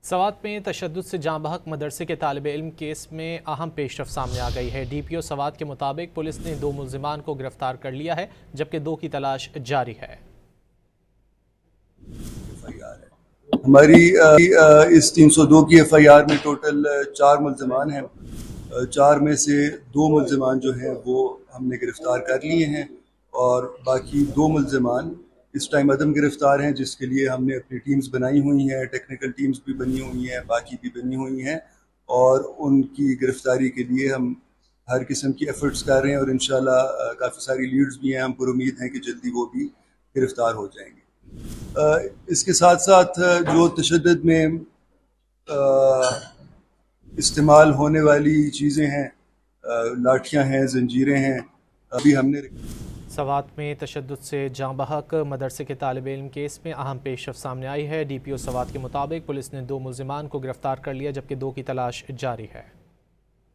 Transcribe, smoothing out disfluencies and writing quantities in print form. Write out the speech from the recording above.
سوات میں تشدد سے جاں بحق مدرسے کے طالب علم کیس میں اہم پیش رفت سامنے آ گئی ہے۔ ڈی پی او سوات کے مطابق پولیس نے 2 ملزمان کو گرفتار کر لیا ہے جبکہ 2 کی تلاش جاری ہے۔ ہماری اس 302 کی ایف آئی آر میں ٹوٹل 4 ملزمان ہیں۔ 4 میں سے 2 ملزمان جو ہیں وہ ہم نے گرفتار کر لیے ہیں اور باقی 2 ملزمان اس ٹائم عدم گرفتار ہیں، جس کے لیے ہم نے اپنی ٹیمز بنائی ہوئی ہیں، ٹیکنیکل ٹیمز بھی بنی ہوئی ہیں، باقی بھی بنی ہوئی ہیں، اور ان کی گرفتاری کے لیے ہم ہر قسم کی ایفرٹس کر رہے ہیں اور انشاءاللہ کافی ساری لیڈز بھی ہیں۔ ہم پر امید ہیں کہ جلدی وہ بھی گرفتار ہو جائیں گے۔ اس کے ساتھ ساتھ جو تشدد میں استعمال ہونے والی چیزیں ہیں، لاٹھیاں ہیں، زنجیریں ہیں، ابھی ہم نے سوات میں تشدد سے جاں بحق مدرسے کے طالب علم کیس میں اہم پیش رفت سامنے آئی ہے۔ ڈی پی او سوات کے مطابق پولیس نے 2 ملزمان کو گرفتار کر لیا جبکہ 2 کی تلاش جاری ہے۔